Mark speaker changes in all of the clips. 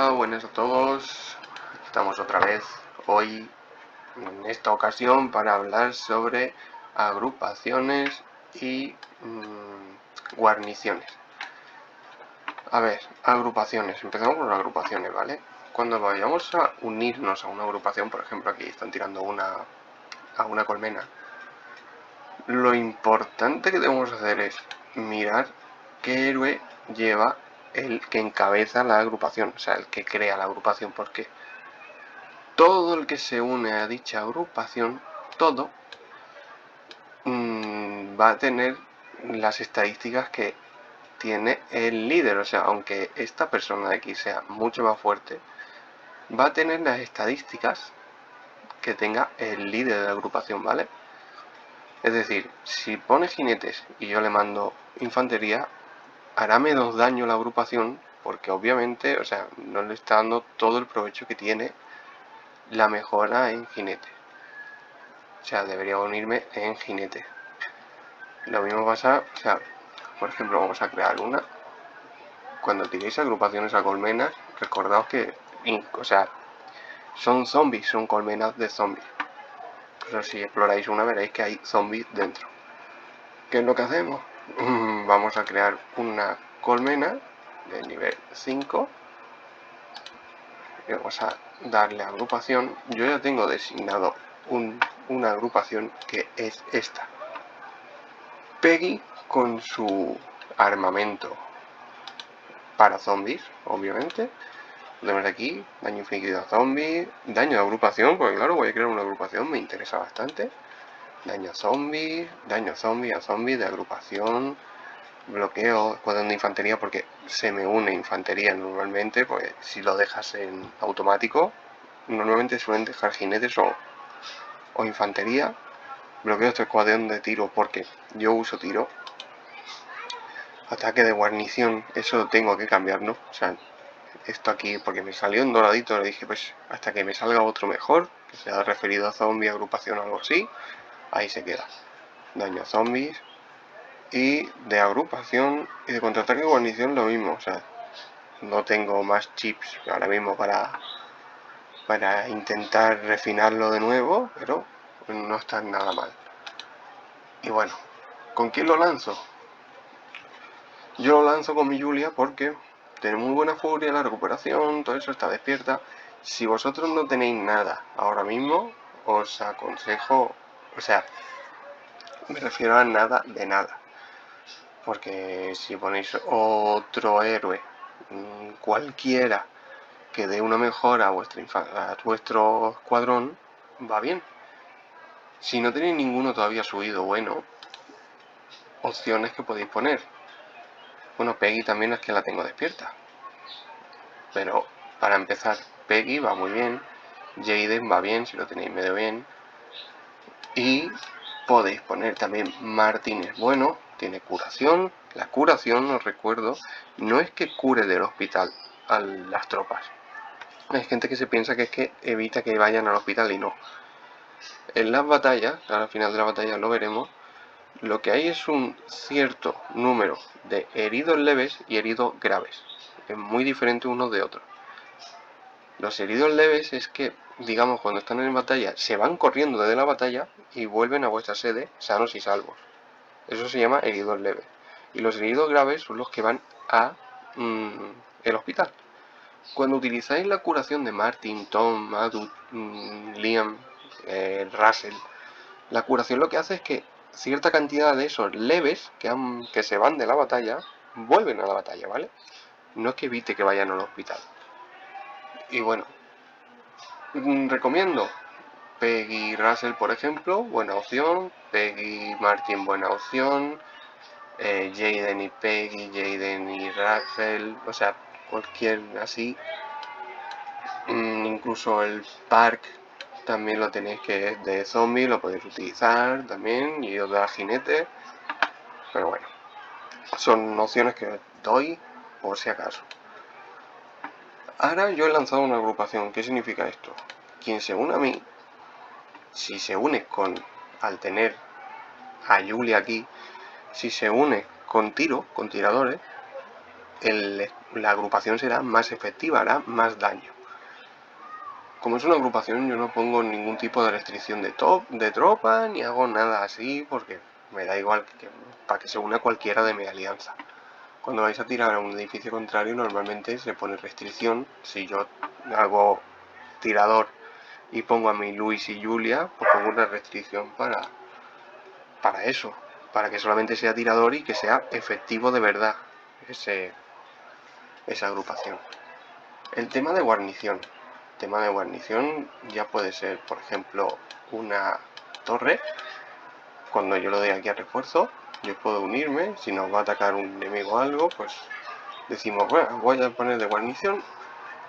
Speaker 1: Hola, buenas a todos. Estamos otra vez hoy en esta ocasión para hablar sobre agrupaciones y guarniciones. A ver, agrupaciones. Empezamos con las agrupaciones, ¿vale? Cuando vayamos a unirnos a una agrupación, por ejemplo, aquí están tirando a una colmena, lo importante que debemos hacer es mirar qué héroe lleva el que encabeza la agrupación, o sea, el que crea la agrupación, porque todo el que se une a dicha agrupación, todo, va a tener las estadísticas que tiene el líder. O sea, aunque esta persona de aquí sea mucho más fuerte, va a tener las estadísticas que tenga el líder de la agrupación, ¿vale? Es decir, si pone jinetes y yo le mando infantería, hará menos daño a la agrupación, porque obviamente, o sea, no le está dando todo el provecho que tiene la mejora en jinete. O sea, debería unirme en jinete. Lo mismo pasa, o sea, por ejemplo, vamos a crear una. Cuando tiréis agrupaciones a colmenas, recordaos que, o sea, son zombies, son colmenas de zombies. Pero si exploráis una veréis que hay zombies dentro. ¿Qué es lo que hacemos? Vamos a crear una colmena de nivel 5 y vamos a darle a agrupación. Yo ya tengo designado una agrupación que es esta. Peggy con su armamento para zombies, obviamente. Tenemos aquí daño infligido a zombies, daño de agrupación, porque claro, voy a crear una agrupación, me interesa bastante. Daño a zombies, a zombies de agrupación, bloqueo, escuadrón de infantería, porque se me une infantería normalmente, pues si lo dejas en automático, normalmente suelen dejar jinetes o infantería. Bloqueo este escuadrón de tiro porque yo uso tiro. Ataque de guarnición, eso tengo que cambiarlo, o sea, esto aquí porque me salió en doradito, le dije pues hasta que me salga otro mejor, que sea referido a zombie, agrupación o algo así, ahí se queda. Daño a zombies. Y de agrupación y de contraataque y guarnición lo mismo, o sea, no tengo más chips ahora mismo para intentar refinarlo de nuevo, pero no está nada mal. Y bueno, ¿con quién lo lanzo? Yo lo lanzo con mi Julia porque tiene muy buena furia, la recuperación, todo eso está despierta. Si vosotros no tenéis nada ahora mismo, os aconsejo, o sea, me refiero a nada de nada. Porque si ponéis otro héroe, cualquiera, que dé una mejora a vuestro escuadrón, va bien. Si no tenéis ninguno todavía subido bueno, opciones que podéis poner. Bueno, Peggy también es que la tengo despierta. Pero para empezar, Peggy va muy bien. Jaden va bien, si lo tenéis medio bien. Y podéis poner también Martin es bueno, tiene curación. La curación, os recuerdo, no es que cure del hospital a las tropas. Hay gente que se piensa que es que evita que vayan al hospital y no. En las batallas, al final de la batalla lo veremos, lo que hay es un cierto número de heridos leves y heridos graves. Es muy diferente unos de otros. Los heridos leves es que, digamos, cuando están en batalla, se van corriendo desde la batalla y vuelven a vuestra sede sanos y salvos. Eso se llama heridos leves. Y los heridos graves son los que van a el hospital. Cuando utilizáis la curación de Martin, Tom, Madu, Liam, Russell, la curación lo que hace es que cierta cantidad de esos leves que se van de la batalla, vuelven a la batalla, ¿vale? No es que evite que vayan al hospital. Y bueno, recomiendo Peggy Russell, por ejemplo, buena opción. Peggy Martin, buena opción. Jaden y Peggy, Jaden y Russell, o sea, cualquier así. Incluso el Park también lo tenéis, que es de zombie, lo podéis utilizar también, y os da jinete. Pero bueno, son opciones que doy por si acaso. Ahora yo he lanzado una agrupación. ¿Qué significa esto? Quien se une a mí, si se une al tener a Julia aquí, si se une con tiradores, la agrupación será más efectiva, hará más daño. Como es una agrupación, yo no pongo ningún tipo de restricción de tropa, ni hago nada así, porque me da igual para que se una cualquiera de mi alianza. Cuando vais a tirar a un edificio contrario, normalmente se pone restricción. Si yo hago tirador y pongo a mi Luis y Julia, pues pongo una restricción para eso, para que solamente sea tirador y que sea efectivo de verdad esa agrupación. El tema de guarnición. Ya puede ser, por ejemplo, una torre. Cuando yo lo doy aquí a refuerzo, yo puedo unirme. Si nos va a atacar un enemigo o algo, pues decimos, bueno, voy a poner de guarnición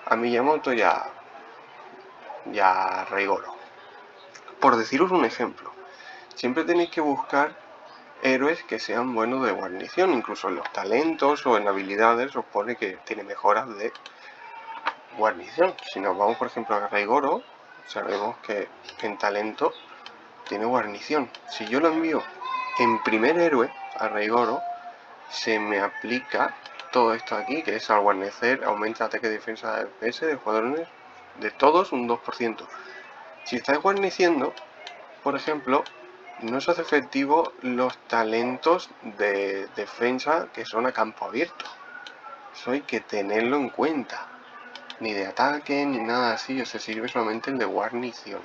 Speaker 1: a Miyamoto y a Reigoro. Por deciros un ejemplo, siempre tenéis que buscar héroes que sean buenos de guarnición. Incluso en los talentos o en habilidades os pone que tiene mejoras de guarnición. Si nos vamos, por ejemplo, a Reigoro, sabemos que en talento tiene guarnición. Si yo lo envío en primer héroe a Reigoro, se me aplica todo esto aquí, que es al guarnecer, aumenta ataque, defensa, FPS de jugadores de todos un 2%. Si estáis guarneciendo, por ejemplo, no se hace efectivo los talentos de defensa que son a campo abierto. Eso hay que tenerlo en cuenta. Ni de ataque, ni nada así, se sirve solamente el de guarnición.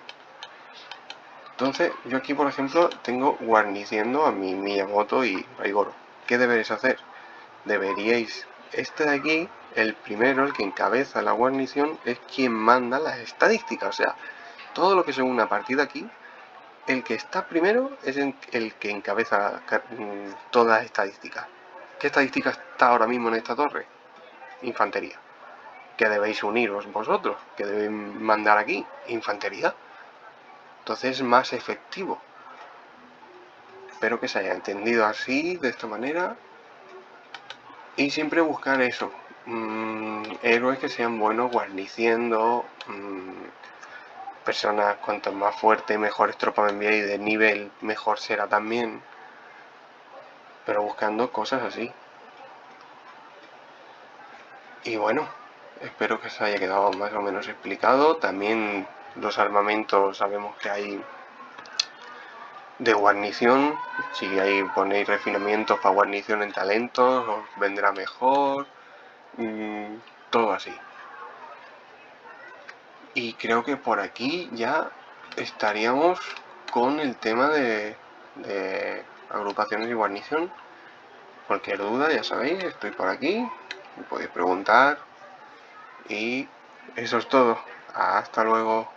Speaker 1: Entonces, yo aquí, por ejemplo, tengo guarniciendo a mi Miyamoto y Reigoro. ¿Qué deberéis hacer? Deberíais, este de aquí, el primero, el que encabeza la guarnición, es quien manda las estadísticas. O sea, todo lo que se une a partir de aquí, el que está primero es el que encabeza todas las estadísticas. ¿Qué estadística está ahora mismo en esta torre? Infantería. ¿Qué debéis uniros vosotros? ¿Qué debéis mandar aquí? Infantería. Entonces es más efectivo. Espero que se haya entendido así, de esta manera. Y siempre buscar eso. Héroes que sean buenos guarniciendo. Personas cuanto más fuertes, mejores tropas me enviéis de nivel, mejor será también. Pero buscando cosas así. Y bueno, espero que os haya quedado más o menos explicado. También los armamentos sabemos que hay de guarnición. Si ahí ponéis refinamientos para guarnición en talentos, os vendrá mejor. Todo así. Y creo que por aquí ya estaríamos con el tema de agrupaciones y guarnición. Cualquier duda, ya sabéis, estoy por aquí, me podéis preguntar. Y eso es todo. Hasta luego.